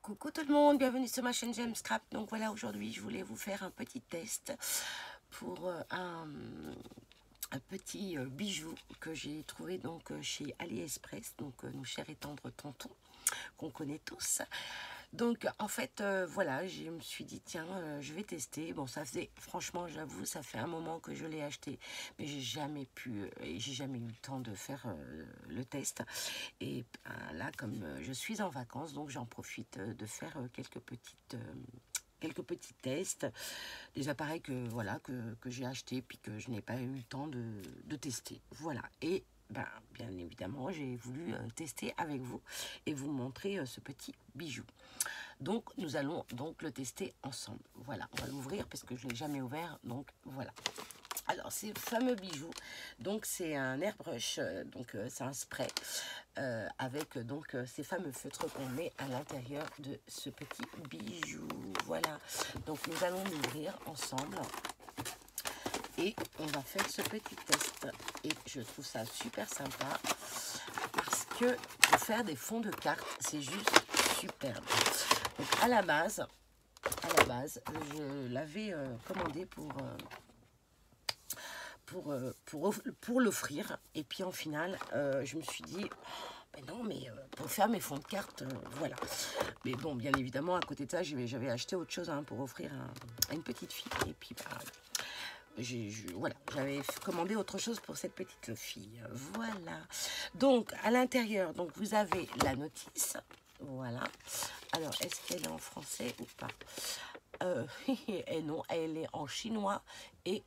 Coucou tout le monde, bienvenue sur ma chaîne J'aime Scrap. Donc voilà, aujourd'hui je voulais vous faire un petit test pour un petit bijou que j'ai trouvé donc chez AliExpress, donc nos chers et tendres tontons qu'on connaît tous. Donc en fait voilà, je me suis dit tiens je vais tester. Bon, ça faisait, franchement j'avoue, ça fait un moment que je l'ai acheté, mais j'ai jamais pu et j'ai jamais eu le temps de faire le test. Et là, comme je suis en vacances, donc j'en profite de faire quelques petits tests, des appareils que voilà que j'ai achetés puis que je n'ai pas eu le temps de tester. Voilà. Et ben, bien évidemment, j'ai voulu tester avec vous et vous montrer ce petit bijou. Donc, nous allons donc le tester ensemble. Voilà, on va l'ouvrir parce que je ne l'ai jamais ouvert. Donc, voilà. Alors, ces fameux bijoux, donc c'est un airbrush, donc c'est un spray avec donc ces fameux feutres qu'on met à l'intérieur de ce petit bijou. Voilà, donc nous allons l'ouvrir ensemble et on va faire ce petit test. Et je trouve ça super sympa parce que pour faire des fonds de cartes, c'est juste superbe. Donc à la base, je l'avais commandé pour l'offrir. Et puis en final, je me suis dit, ben non, mais pour faire mes fonds de cartes, voilà. Mais bon, bien évidemment, à côté de ça, j'avais acheté autre chose hein, pour offrir à une petite fille. Et puis, bah, voilà, j'avais commandé autre chose pour cette petite fille. Voilà. Donc, à l'intérieur, donc vous avez la notice. Voilà. Alors, est-ce qu'elle est en français ou pas et non, elle est en chinois et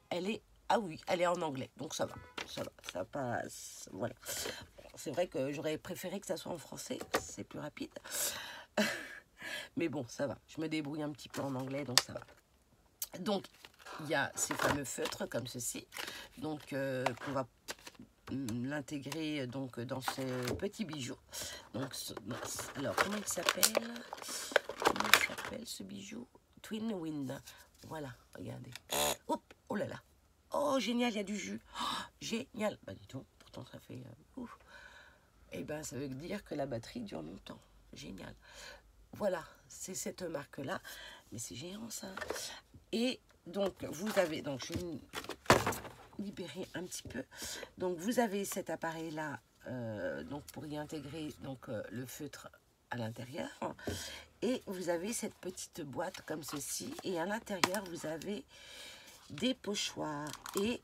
elle est... Ah oui, elle est en anglais, donc ça va, ça passe, voilà. C'est vrai que j'aurais préféré que ça soit en français, c'est plus rapide. Mais bon, ça va, je me débrouille un petit peu en anglais, donc ça va. Donc, il y a ces fameux feutres comme ceci, donc qu'on va l'intégrer donc dans ce petit bijou. Donc, alors, comment il s'appelle ce bijou? Twin Wind. Voilà, regardez. Hop, oh là là. Oh, génial, il y a du jus. Oh, génial. Bah, dis donc, pourtant, ça fait... ouf. Et ben, ça veut dire que la batterie dure longtemps. Génial. Voilà, c'est cette marque-là. Mais c'est géant, ça. Et donc, vous avez... Donc, je vais libérer un petit peu. Donc, vous avez cet appareil-là donc pour y intégrer donc, le feutre à l'intérieur. Et vous avez cette petite boîte comme ceci. Et à l'intérieur, vous avez des pochoirs. Et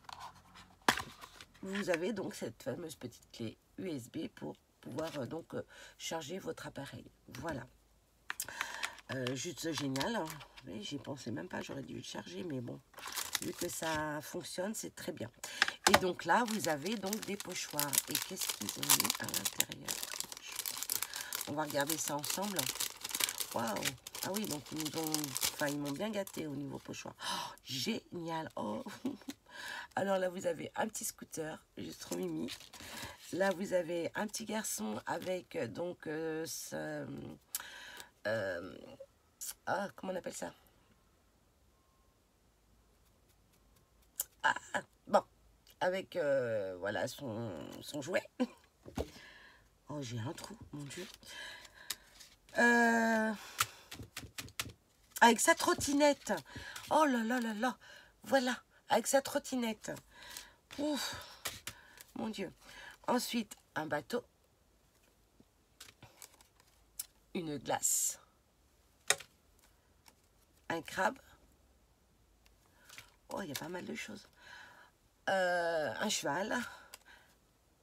vous avez donc cette fameuse petite clé USB pour pouvoir donc charger votre appareil. Voilà. Juste génial. Hein. J'y pensais même pas, j'aurais dû le charger, mais bon, vu que ça fonctionne, c'est très bien. Et donc là, vous avez donc des pochoirs. Et qu'est-ce qu'ils ont mis à l'intérieur? On va regarder ça ensemble. Waouh! Ah oui, donc ils m'ont bien gâté au niveau pochoir. Oh, génial! Oh! Alors là, vous avez un petit scooter, juste trop mimi. Là, vous avez un petit garçon avec donc comment on appelle ça? Ah, bon, avec voilà son jouet. Oh, j'ai un trou, mon Dieu. Avec sa trottinette. Oh là là là là. Voilà, avec sa trottinette. Ouf, mon Dieu. Ensuite, un bateau. Une glace. Un crabe. Oh, il y a pas mal de choses. Un cheval.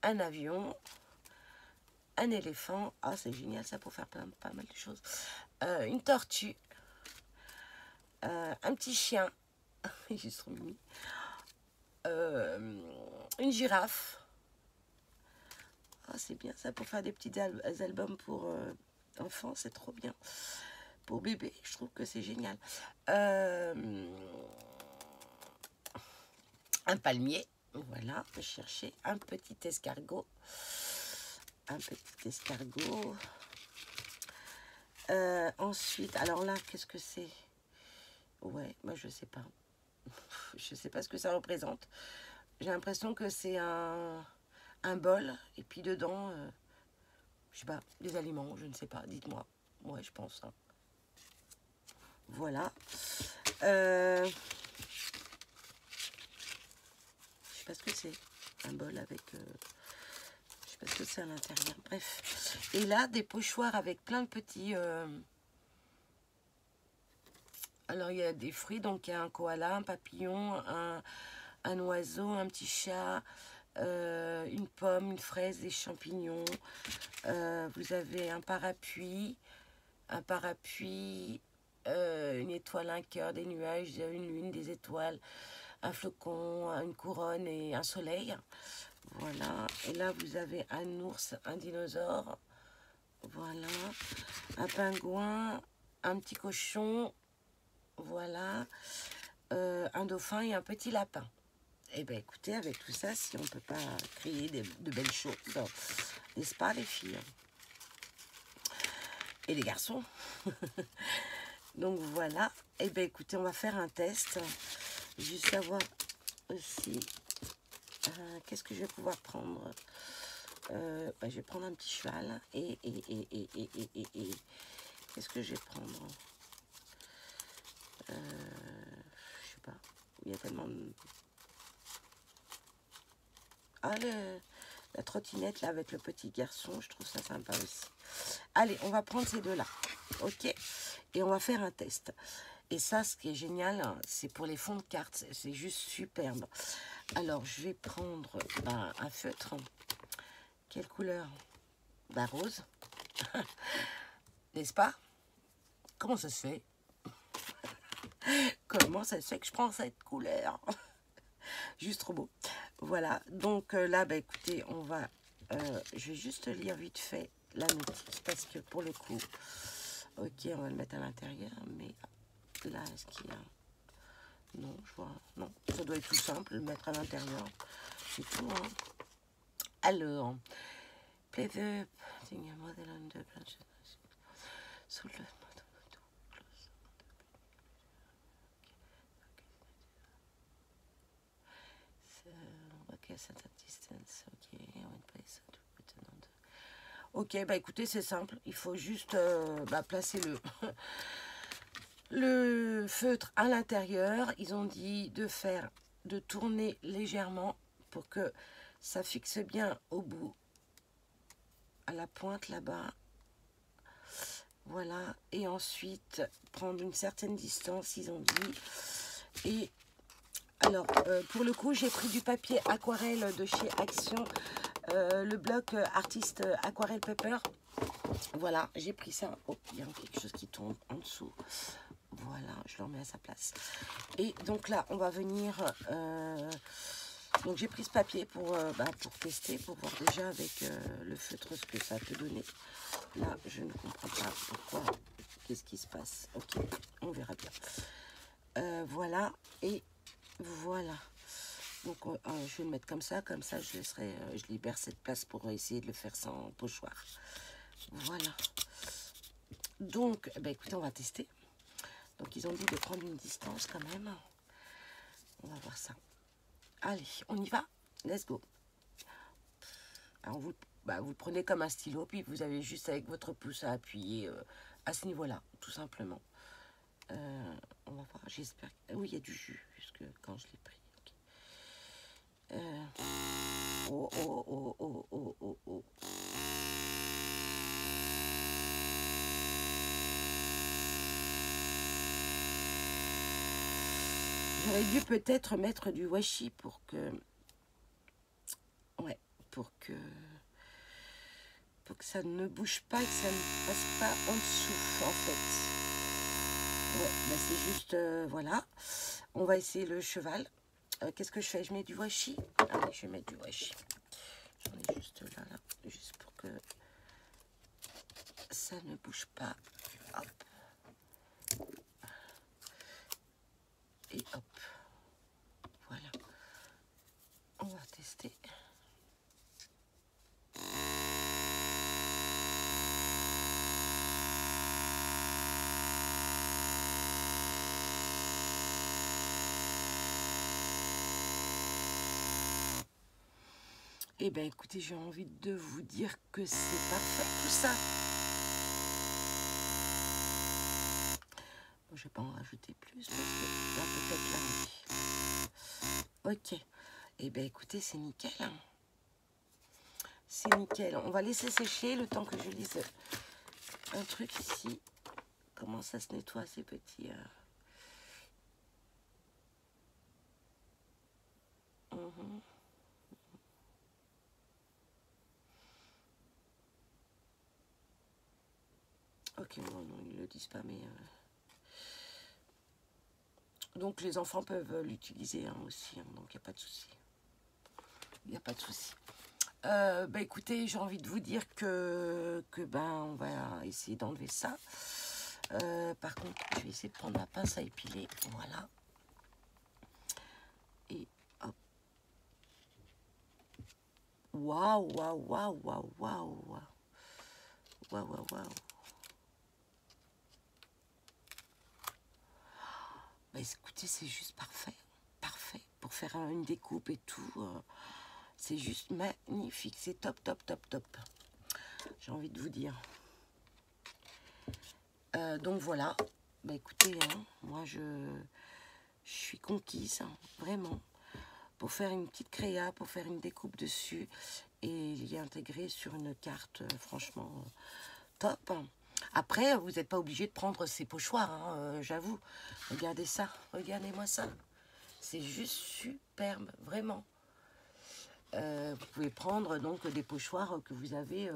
Un avion. Un éléphant. Ah, c'est génial ça pour faire pas mal de choses. Une tortue. Un petit chien. J'ai trop mimi. Une girafe. Ah, c'est bien ça pour faire des petits albums pour enfants, c'est trop bien. Pour bébé, je trouve que c'est génial. Un palmier, voilà, je cherchais un petit escargot. Un petit escargot. Ensuite, alors là, qu'est-ce que c'est? Ouais, moi je sais pas. Je sais pas ce que ça représente. J'ai l'impression que c'est un bol, et puis dedans, je sais pas, des aliments, je ne sais pas, dites-moi. Ouais, je pense. Hein. Voilà. Je sais pas ce que c'est. Un bol avec... je sais pas ce que c'est à l'intérieur. Bref. Et là, des pochoirs avec plein de petits... Alors, il y a des fruits. Donc, il y a un koala, un papillon, un oiseau, un petit chat, une pomme, une fraise, des champignons. Vous avez un parapluie, une étoile, un cœur, des nuages, une lune, des étoiles, un flocon, une couronne et un soleil. Voilà. Et là, vous avez un ours, un dinosaure. Voilà. Un pingouin, un petit cochon. Voilà. Un dauphin et un petit lapin. Eh bien, écoutez, avec tout ça, si on ne peut pas créer de belles choses, n'est-ce pas, les filles? Et les garçons. Donc, voilà. Eh bien, écoutez, on va faire un test. Juste savoir aussi... qu'est-ce que je vais pouvoir prendre? Je vais prendre un petit cheval. Et qu'est-ce que je vais prendre? Je sais pas. Il y a tellement de... Ah, la trottinette là avec le petit garçon, je trouve ça sympa aussi. Allez, on va prendre ces deux-là. Ok? Et on va faire un test. Et ça, ce qui est génial, c'est pour les fonds de cartes. C'est juste superbe. Alors, je vais prendre un feutre. Quelle couleur? Rose. N'est-ce pas? Comment ça se fait? Comment ça se fait que je prends cette couleur? Juste trop beau. Voilà. Donc là, écoutez, on va... je vais juste lire vite fait la notice. Parce que pour le coup... Ok, on va le mettre à l'intérieur. Mais là, est-ce qu'il y a... Non, je vois... Non, ça doit être tout simple, le mettre à l'intérieur. C'est tout, hein. Alors... Play the... model on the planche. Sous le... Ok, set at distance. Ok, one place. Ok, écoutez, c'est simple. Il faut juste placer le feutre à l'intérieur. Ils ont dit de tourner légèrement pour que ça fixe bien au bout, à la pointe là-bas. Voilà. Et ensuite, prendre une certaine distance, ils ont dit. Et alors, pour le coup, j'ai pris du papier aquarelle de chez Action. Le bloc artiste Aquarelle Paper. Voilà, j'ai pris ça. Oh, il y a quelque chose qui tombe en dessous. Voilà, je le remets à sa place. Et donc là, on va venir... donc j'ai pris ce papier pour tester, pour voir déjà avec le feutre ce que ça peut donner. Là, je ne comprends pas pourquoi. Qu'est-ce qui se passe? Ok, on verra bien. Voilà, et voilà. Donc je vais le mettre comme ça je laisserai, je libère cette place pour essayer de le faire sans pochoir. Voilà. Donc, écoutez, on va tester. Donc ils ont dit de prendre une distance quand même. On va voir ça. Allez, on y va. Let's go. Alors vous le prenez comme un stylo, puis vous avez juste avec votre pouce à appuyer à ce niveau-là, tout simplement. On va voir, j'espère. Oui, il y a du jus, puisque quand je l'ai pris. Oh. J'aurais dû peut-être mettre du washi pour que... Ouais, pour que ça ne bouge pas et que ça ne passe pas en dessous, en fait. Ouais, c'est juste... voilà. On va essayer le cheval. Qu'est-ce que je fais? Je mets du washi. Allez, je vais mettre du washi. J'en ai juste là, juste pour que ça ne bouge pas. Hop. Et hop. Voilà. On va tester. Eh bien, écoutez, j'ai envie de vous dire que c'est parfait tout ça. Je vais pas en rajouter plus parce que là peut-être là. Ok. Et bien écoutez, c'est nickel. Hein. C'est nickel. On va laisser sécher le temps que je lise un truc ici. Comment ça se nettoie ces petits... Ok, non, ils ne le disent pas, mais... Donc les enfants peuvent l'utiliser hein, aussi, hein, donc il n'y a pas de souci. Il n'y a pas de souci. Bah écoutez, j'ai envie de vous dire que ben on va essayer d'enlever ça. Par contre, je vais essayer de prendre ma pince à épiler. Voilà. Et hop. Waouh, waouh, waouh, waouh, waouh. Waouh, waouh, waouh. Bah écoutez, c'est juste parfait. Parfait. Pour faire une découpe et tout. C'est juste magnifique. C'est top, top, top, top. J'ai envie de vous dire. Donc voilà. Bah écoutez, hein, moi je suis conquise, hein, vraiment. Pour faire une petite créa, pour faire une découpe dessus et l'y intégrer sur une carte, franchement, top. Après, vous n'êtes pas obligé de prendre ces pochoirs, hein, j'avoue. Regardez ça, regardez-moi ça. C'est juste superbe, vraiment. Vous pouvez prendre donc des pochoirs que vous avez...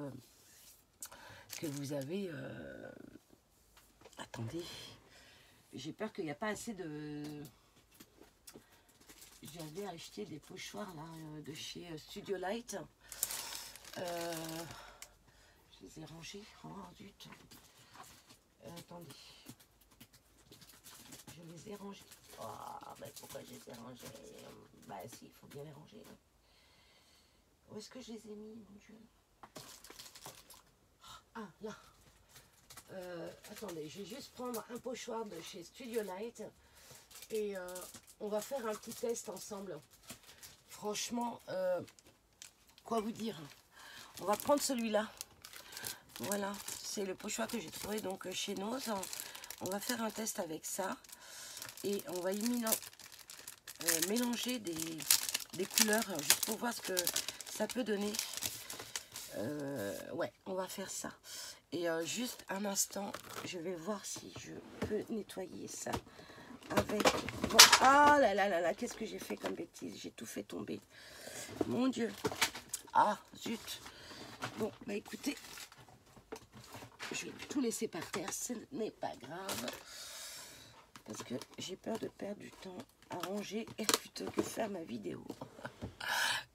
Attendez, j'ai peur qu'il n'y a pas assez de... J'avais acheté des pochoirs là de chez Studio Light. Je les ai rangés. Oh zut. Attendez. Je les ai rangés. Oh, bah pourquoi je les ai rangés? Bah si, il faut bien les ranger. Hein. Où est-ce que je les ai mis, mon Dieu? Ah, là. Attendez, je vais juste prendre un pochoir de chez Studio Light. Et on va faire un petit test ensemble. Franchement, quoi vous dire? On va prendre celui-là. Voilà, c'est le pochoir que j'ai trouvé donc chez Nose. On va faire un test avec ça. Et on va mélanger des couleurs juste pour voir ce que ça peut donner. Ouais, on va faire ça. Et juste un instant, je vais voir si je peux nettoyer ça. Avec... Bon, ah là là là là, qu'est-ce que j'ai fait comme bêtise? J'ai tout fait tomber. Mon Dieu. Ah, zut. Bon, bah écoutez, je vais tout laisser par terre. Ce n'est pas grave. Parce que j'ai peur de perdre du temps à ranger et plutôt que faire ma vidéo.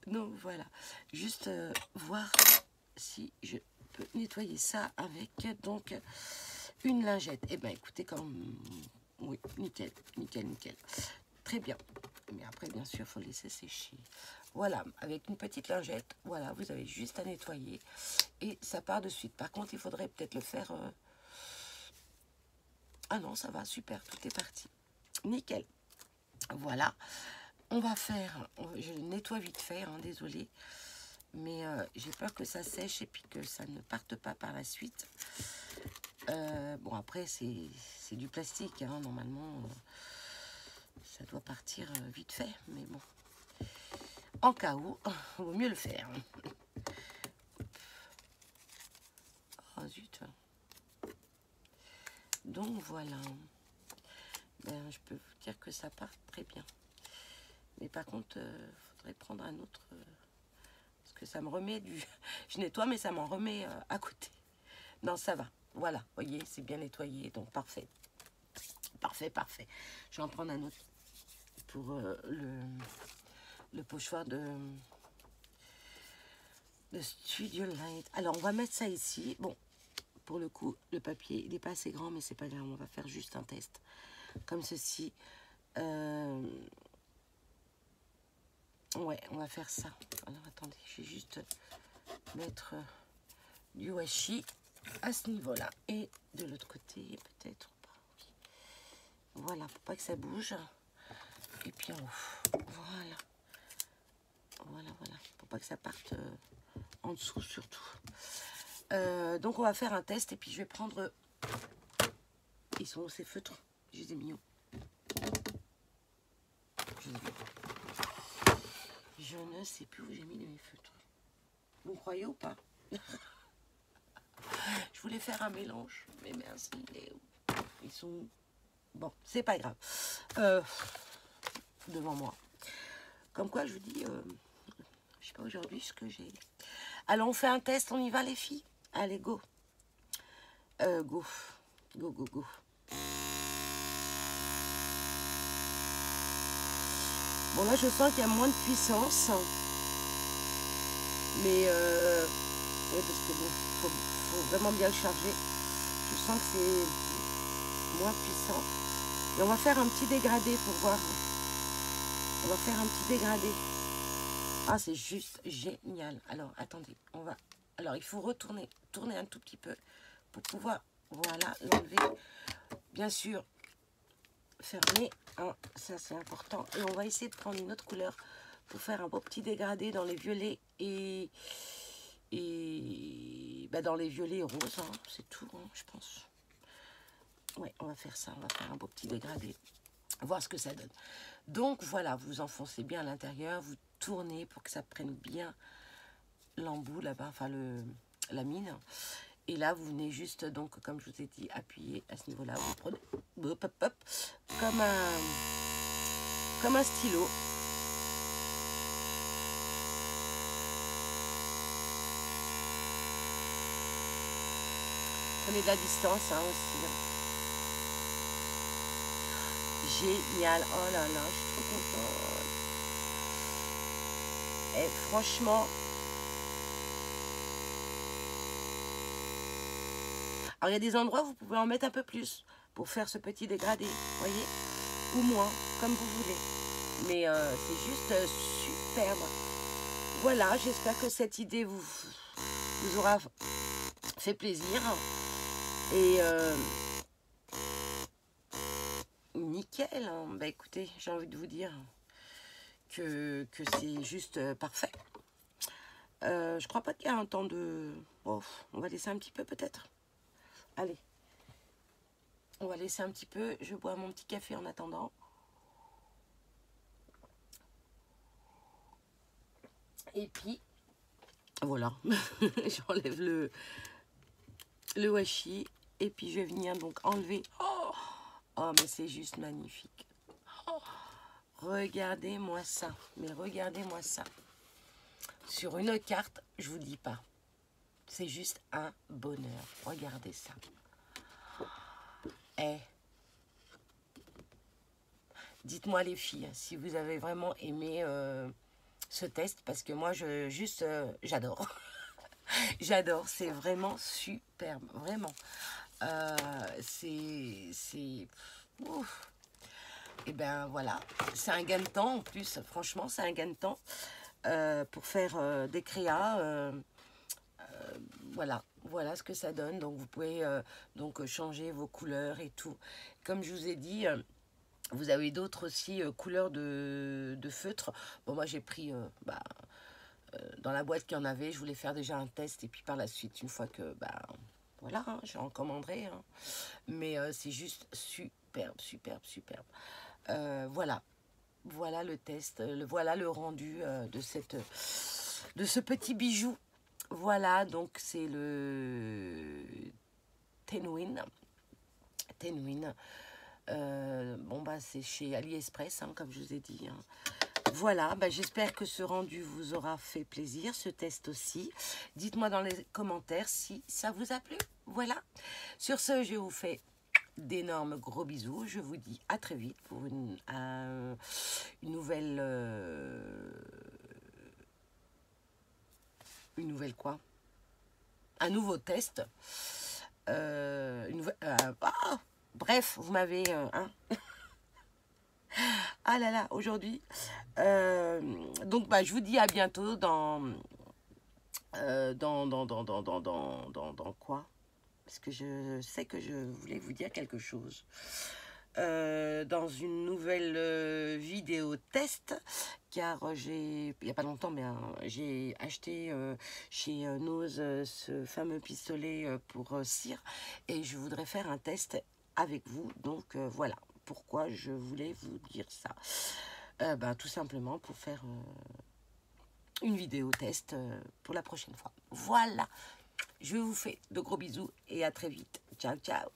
Donc voilà. Juste voir si je peux nettoyer ça avec donc une lingette. Eh bien, écoutez, comme... Oui, nickel, nickel, nickel. Très bien. Mais après, bien sûr, il faut laisser sécher. Voilà, avec une petite lingette, voilà, vous avez juste à nettoyer. Et ça part de suite. Par contre, il faudrait peut-être le faire... Ah non, ça va, super, tout est parti. Nickel. Voilà. On va faire... Je nettoie vite fait, hein, désolé. Mais j'ai peur que ça sèche et puis que ça ne parte pas par la suite. Bon, après, c'est du plastique, hein, normalement, ça doit partir vite fait, mais bon, en cas où, il vaut mieux le faire. Oh, zut. Donc, voilà. Ben, je peux vous dire que ça part très bien. Mais par contre, il faudrait prendre un autre, parce que ça me remet du... Je nettoie, mais ça m'en remet à côté. Non, ça va. Voilà, vous voyez, c'est bien nettoyé, donc parfait. Parfait, parfait. Je vais en prendre un autre pour le pochoir de Studio Light. Alors, on va mettre ça ici. Bon, pour le coup, le papier, il n'est pas assez grand, mais c'est pas grave. On va faire juste un test. Comme ceci. Ouais, on va faire ça. Alors, attendez, je vais juste mettre du washi à ce niveau-là. Et de l'autre côté, peut-être pas. Voilà, pour pas que ça bouge. Et puis en haut. Voilà. Voilà, voilà. Pour pas que ça parte en dessous, surtout. Donc, on va faire un test. Et puis, je vais prendre... Ils sont ces feutres. Je les ai mis où? Je ne sais plus où j'ai mis mes feutres. Vous me croyez ou pas? Je voulais faire un mélange, mais merci, ils sont où? Bon, c'est pas grave. Devant moi. Comme quoi, je vous dis, je sais pas aujourd'hui ce que j'ai. Alors, on fait un test, on y va les filles? Allez, go. Go. Go, go, go. Bon, là, je sens qu'il y a moins de puissance. Mais, oui, parce que bon, faut vraiment bien le charger. Je sens que c'est moins puissant. Et on va faire un petit dégradé pour voir. On va faire un petit dégradé. Ah, c'est juste génial. Alors, attendez, on va... Alors, il faut tourner un tout petit peu pour pouvoir, voilà, l'enlever. Bien sûr, fermer, hein, ça c'est important. Et on va essayer de prendre une autre couleur pour faire un beau petit dégradé dans les violets et bah, dans les violets et roses, hein, c'est tout, hein, je pense. Ouais, on va faire ça, on va faire un beau petit dégradé, voir ce que ça donne. Donc voilà, vous enfoncez bien à l'intérieur, vous tournez pour que ça prenne bien l'embout là-bas, enfin la mine. Et là, vous venez juste, donc, comme je vous ai dit, appuyer à ce niveau-là. Vous prenez hop, hop, hop, comme un stylo. Prenez de la distance hein, aussi. Génial. Oh là là, je suis trop contente. Et franchement... Alors, il y a des endroits où vous pouvez en mettre un peu plus pour faire ce petit dégradé, vous voyez, ou moins, comme vous voulez. Mais c'est juste superbe. Voilà, j'espère que cette idée vous aura fait plaisir. Et nickel. Bah écoutez, j'ai envie de vous dire que c'est juste parfait. Je crois pas qu'il y a un temps de... Oh, on va laisser un petit peu peut-être. Allez. On va laisser un petit peu. Je bois mon petit café en attendant. Et puis, voilà. J'enlève le washi. Et puis, je vais venir donc enlever. Oh, mais c'est juste magnifique. Oh, regardez-moi ça. Mais regardez-moi ça. Sur une carte, je vous dis pas. C'est juste un bonheur. Regardez ça. Eh. Dites-moi les filles, si vous avez vraiment aimé ce test. Parce que moi, j'adore. J'adore. C'est vraiment superbe. Vraiment. C'est... Ouf. Et ben voilà. C'est un gain de temps en plus. Franchement, c'est un gain de temps. Pour faire des créas. Voilà ce que ça donne. Donc vous pouvez donc changer vos couleurs et tout. Comme je vous ai dit, vous avez d'autres aussi couleurs de feutre. Bon, moi j'ai pris dans la boîte qu'il y en avait. Je voulais faire déjà un test et puis par la suite, une fois que voilà, hein, je recommanderai. Hein. Mais c'est juste superbe, superbe, superbe. Voilà le test, voilà le rendu de ce petit bijou. Voilà, donc c'est le Tenwin. Bon, bah c'est chez AliExpress, hein, comme je vous ai dit. Hein. Voilà, bah, j'espère que ce rendu vous aura fait plaisir, ce test aussi. Dites-moi dans les commentaires si ça vous a plu. Voilà. Sur ce, je vous fais d'énormes gros bisous. Je vous dis à très vite pour une nouvelle... une nouvelle quoi? Un nouveau test. Bref, vous m'avez... hein ah là là, aujourd'hui. Donc, bah, je vous dis à bientôt dans quoi? Parce que je sais que je voulais vous dire quelque chose. Dans une nouvelle vidéo test, car il n'y a pas longtemps, mais j'ai acheté chez Nose ce fameux pistolet pour cire, et je voudrais faire un test avec vous. Donc voilà pourquoi je voulais vous dire ça. Tout simplement pour faire une vidéo test pour la prochaine fois. Voilà, je vous fais de gros bisous et à très vite. Ciao, ciao.